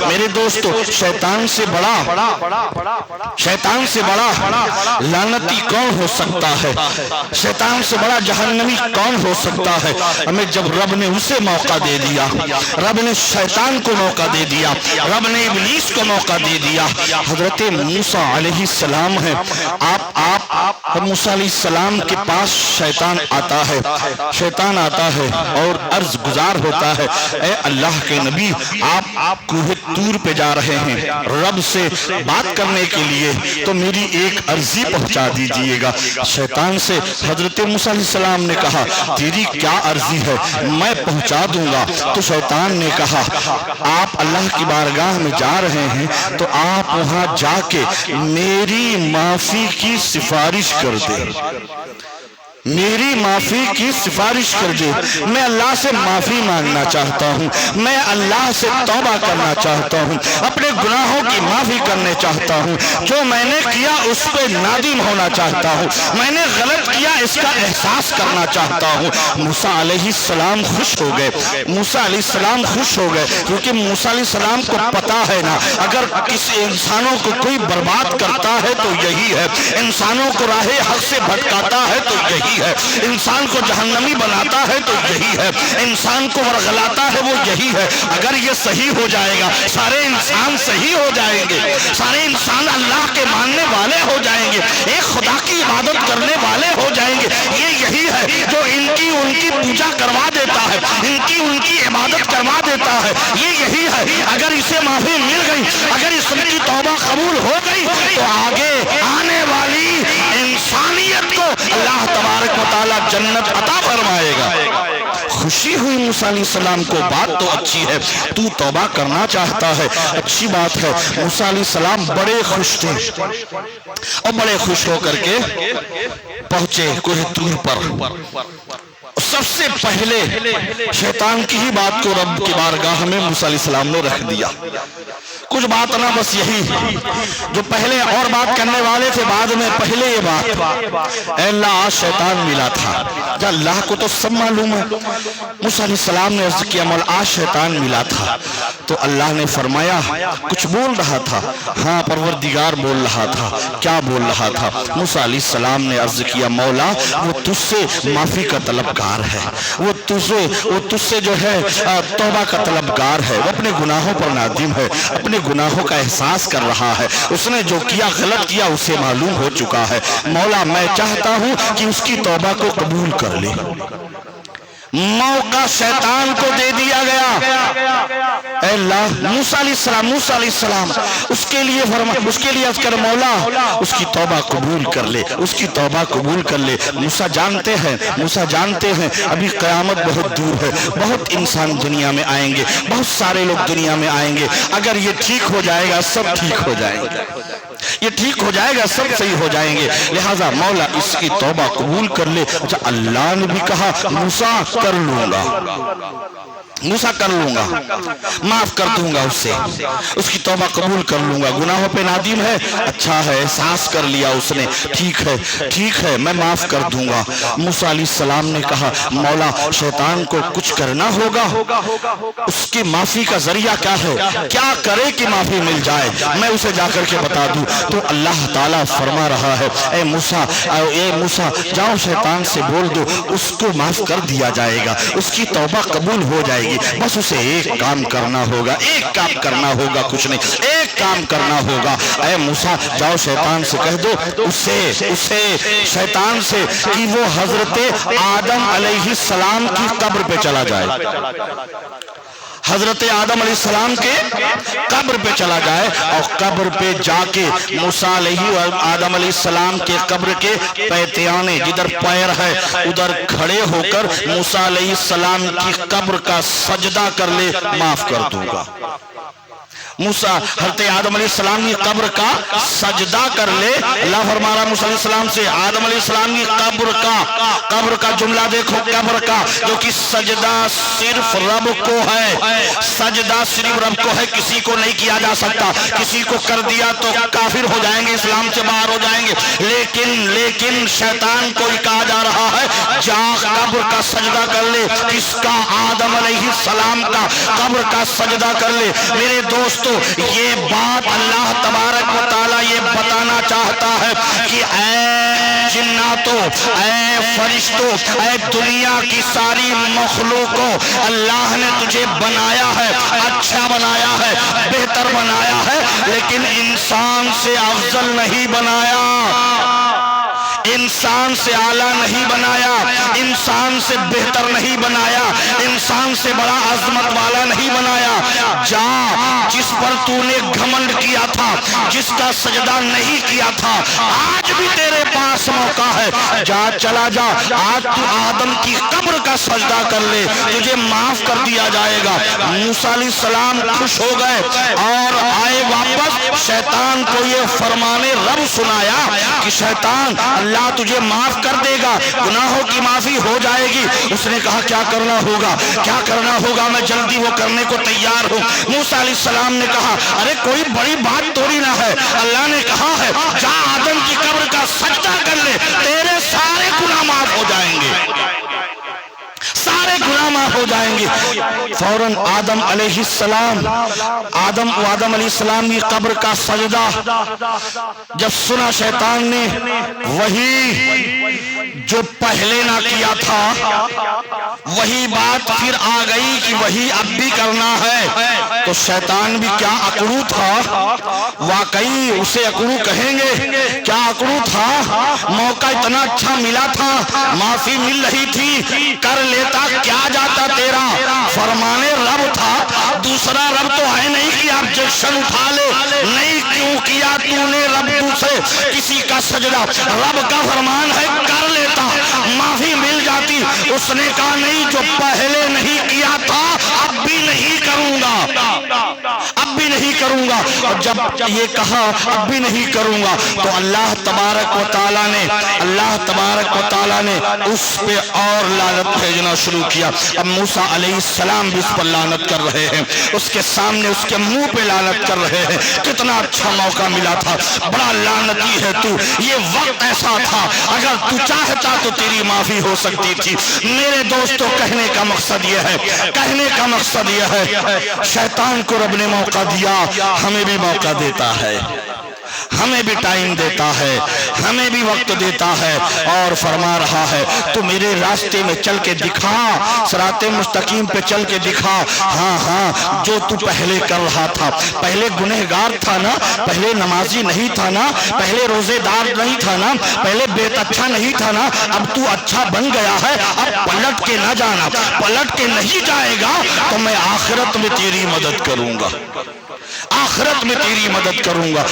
میرے دوستو شیطان سے بڑا لعنتی کون ہو سکتا ہے؟ شیطان سے بڑا جہنمی کون ہو سکتا ہے؟ ہمیں جب رب نے اسے موقع دے دیا، رب نے شیطان کو موقع دے دیا، رب نے ابلیس کو موقع دے دیا۔ حضرت موسیٰ علیہ السلام ہے، آپ موسیٰ علیہ السلام کے پاس شیطان آتا ہے اور عرض گزار ہوتا ہے، اے اللہ کے نبی آپ کوہ طور پہ جا رہے ہیں رب سے بات کرنے کے لیے، تو میری ایک عرضی پہنچا دیجئے گا۔ شیطان سے حضرت موسیٰ علیہ السلام نے کہا تیری کیا عرضی ہے؟ میں پہنچا دوں گا۔ تو شیطان نے کہا آپ اللہ کی بارگاہ میں جا رہے ہیں تو آپ وہاں جا کے میری معافی کی سفارش کر دیں، میری معافی کی سفارش کر دے۔ میں اللہ سے معافی مانگنا چاہتا ہوں، میں اللہ سے توبہ کرنا چاہتا ہوں، اپنے گناہوں کی معافی کرنے چاہتا ہوں، جو میں نے کیا اس پہ نادم ہونا چاہتا ہوں، میں نے غلط کیا اس کا احساس کرنا چاہتا ہوں۔ موسیٰ علیہ السلام خوش ہو گئے، موسیٰ علیہ السلام خوش ہو گئے، کیونکہ موسیٰ علیہ السلام کو پتا ہے نا، اگر کسی انسانوں کو کوئی برباد کرتا ہے تو یہی ہے، انسانوں کو راہ حق سے بھٹکاتا ہے تو یہی ہے، انسان کو جہنمی بناتا ہے تو یہی ہے، انسان کو ورغلاتا ہے وہ یہی ہے۔ اگر یہ صحیح ہو جائے گا سارے انسان صحیح ہو جائیں گے، سارے انسان اللہ کے ماننے والے ہو جائیں گے، ایک خدا کی عبادت کرنے والے ہو جائیں گے۔ یہ یہی ہے جو ان کی پوجا کروا دیتا ہے، ان کی عبادت کروا دیتا ہے، یہ یہی ہے۔ اگر اسے معافی مل گئی، اگر اس کی توبہ قبول ہو گئی تو آگے آنے والی انسانیت کو اللہ تبارک و تعالی جنت عطا فرمائے گا۔ خوشی ہوئی موسیٰ علیہ السلام کو، بات تو اچھی ہے، تو توبہ کرنا چاہتا ہے، اچھی بات ہے۔ موسیٰ علیہ السلام بڑے خوش تھے اور بڑے خوش ہو کر کے پہنچے کوہ طور پر۔ سب سے پہلے شیطان کی ہی بات کو رب کی بارگاہ میں موسیٰ علیہ السلام نے رکھ دیا۔ کچھ بات نہ بس یہی جو پہلے اور بات کرنے والے تھے، بعد میں پہلے یہ بات، اے اللہ آج شیطان ملا تھا، جا اللہ کو تو سب معلوم ہے۔ موسیٰ علیہ السلام نے عرض کیا مولا آج شیطان ملا تھا، تو اللہ نے فرمایا کچھ بول رہا تھا؟ ہاں پروردگار بول رہا تھا۔ کیا بول رہا تھا؟ موسیٰ علیہ السلام نے عرض کیا مولا وہ تجھ سے معافی کا طلبگار ہے، وہ تجھ سے جو ہے توبہ کا طلبگار ہے، وہ اپنے گناہوں پر نادم ہے، اپنے گناہوں کا احساس کر رہا ہے، اس نے جو کیا غلط کیا اسے معلوم ہو چکا ہے۔ مولا میں چاہتا ہوں کہ اس کی توبہ کو قبول کر لے۔ موقع شیطان کو دے دیا گیا۔ اے اللہ موسیٰ علیہ السلام اس کے لیے عرض کر مولا اس کی توبہ قبول کر لے، اس کی توبہ قبول کر لے۔ موسیٰ جانتے ہیں ابھی قیامت بہت دور ہے، بہت انسان دنیا میں آئیں گے، بہت سارے لوگ دنیا میں آئیں گے، اگر یہ ٹھیک ہو جائے گا سب ٹھیک ہو جائیں گے، یہ ٹھیک ہو جائے گا سب صحیح ہو جائیں گے، لہٰذا مولا اس کی توبہ قبول کر لے۔ اچھا اللہ نے بھی کہا موسیٰ کر لوں گا، موسیٰ کر لوں گا، معاف کر دوں گا اسے، اس کی توبہ قبول کر لوں گا، گناہوں پہ نادم ہے، اچھا ہے احساس کر لیا اس نے، ٹھیک ہے میں معاف کر دوں گا۔ موسیٰ علیہ السلام نے کہا مولا شیطان کو کچھ کرنا ہوگا، اس کی معافی کا ذریعہ کیا ہے، کیا کرے کہ معافی مل جائے، میں اسے جا کر کے بتا دوں۔ تو اللہ تعالیٰ فرما رہا ہے اے موسیٰ جاؤ شیطان سے بول دو اس کو معاف کر دیا جائے گا، اس کی توبہ قبول ہو جائے گی، بس اسے ایک کام کرنا ہوگا، کچھ نہیں، ایک کام کرنا ہوگا۔ اے موسیٰ جاؤ شیطان سے کہہ دو اسے شیطان سے کہ وہ حضرت آدم علیہ السلام کی قبر پہ چلا جائے، حضرت آدم علیہ السلام کے قبر پہ چلا جائے، اور قبر پہ جا کے موسیٰ آدم علیہ السلام کے قبر کے پیتیانے جدھر پیر ہے ادھر کھڑے ہو کر موسیٰ علیہ السلام کی قبر کا سجدہ کر لے، معاف کر دوں گا۔ موسیٰ حضرت آدم علیہ السلام کی قبر کا سجدہ کر لے، اللہ فرما رہا موسیٰ علیہ السلام سے آدم علیہ السلام کی قبر کا جملہ دیکھو، قبر کا جو کہ سجدہ صرف رب کو ہے، سجدہ صرف رب کو ہے، کسی کو نہیں کیا جا سکتا، کسی کو کر دیا تو کافر ہو جائیں گے، اسلام سے باہر ہو جائیں گے، لیکن شیطان کو کہا جا رہا ہے جا قبر کا سجدہ کر لے، کس کا؟ آدم علیہ السلام کا قبر کا سجدہ کر لے، میرے دوستو یہ بات اللہ تبارک و تعالیٰ یہ بتانا چاہتا ہے کہ اے جناتو، اے فرشتو، اے دنیا کی ساری مخلوقوں، اللہ نے تجھے بنایا ہے، اچھا بنایا ہے، بہتر بنایا ہے، لیکن انسان سے افضل نہیں بنایا، انسان سے اعلیٰ نہیں بنایا، انسان سے بہتر نہیں بنایا، انسان سے بڑا عظمت والا نہیں بنایا۔ جا، جس پر تو نے گھمنڈ کیا تھا، جس کا سجدہ نہیں کیا تھا، آج بھی تیرے پاس موقع ہے، جا چلا جا، آج تو آدم کی قبر کا سجدہ کر لے، تجھے معاف کر دیا جائے گا۔ موسیٰ علیہ السلام خوش ہو گئے اور آئے واپس، شیطان کو یہ فرمان رب سنایا کہ شیطان اللہ تجھے معاف کر دے گا، گناہوں کی معافی ہو جائے گی۔ اس نے کہا کیا کرنا ہوگا، کیا کرنا ہوگا، میں جلدی وہ کرنے کو تیار ہوں۔ موسیٰ علیہ السلام نے کہا ارے کوئی بڑی بات تھوڑی نہ ہے، اللہ نے کہا ہے جا آدم کی قبر کا سجدہ کر لے، تیرے سارے گناہ معاف ہو جائیں گے، سارے گناہ معاف ہو جائیں گے۔ فوراً آدم علیہ السلام، آدم علیہ السلام کی قبر کا سجدہ جب سنا شیطان نے، وہی جو پہلے نہ کیا تھا وہی بات پھر آ گئی کہ وہی اب بھی کرنا ہے، تو شیطان بھی کیا اکڑو تھا، واقعی اسے اکڑو کہیں گے، کیا اکڑو تھا، موقع اتنا اچھا ملا تھا، معافی مل رہی تھی، کر لیتا کیا جاتا تیرا، فرمان رب تھا، دوسرا رب تو ہے نہیں کہ آبجیکشن اٹھا لے، نہیں کیوں کیا تو نے رب دوسرے کسی کا سجدہ، رب کا فرمان ہے کر لیتا، معافی مل جاتی۔ اس نے کہا نہیں، جو پہلے نہیں کیا تھا اب بھی نہیں کروں گا، اب بھی نہیں کروں گا۔ اور جب یہ کہا اب بھی نہیں کروں گا تو اللہ تبارک و تعالیٰ نے اس پہ اور لعنت بھیجنا شروع کیا۔ اب موسیٰ علیہ السلام بھی اس پر لعنت کر رہے ہیں، اس کے سامنے اس کے منہ پہ لعنت کر رہے ہیں، کتنا اچھا موقع ملا تھا، بڑا لعنتی ہے تو، یہ وقت ایسا تھا، اگر تو چاہتا تو تیری معافی ہو سکتی تھی۔ میرے دوستو کہنے کا مقصد یہ ہے شیطان کو رب نے موقع دیا، ہمیں بھی موقع دیتا ہے، ہمیں بھی ٹائم دیتا ہے، ہمیں بھی وقت دیتا ہے، اور فرما رہا ہے تو میرے راستے میں چل کے دکھا، صراط مستقیم پہ چل کے دکھا۔ ہاں جو تو پہلے کر رہا تھا، پہلے گنہگار تھا نا، پہلے نمازی نہیں تھا نا، پہلے روزے دار نہیں تھا نا، پہلے بہت اچھا نہیں تھا نا، اب تو اچھا بن گیا ہے، اب پلٹ کے نہ جانا، پلٹ کے نہیں جائے گا تو میں آخرت میں تیری مدد کروں گا، آخرت میں تیری مدد کروں گا۔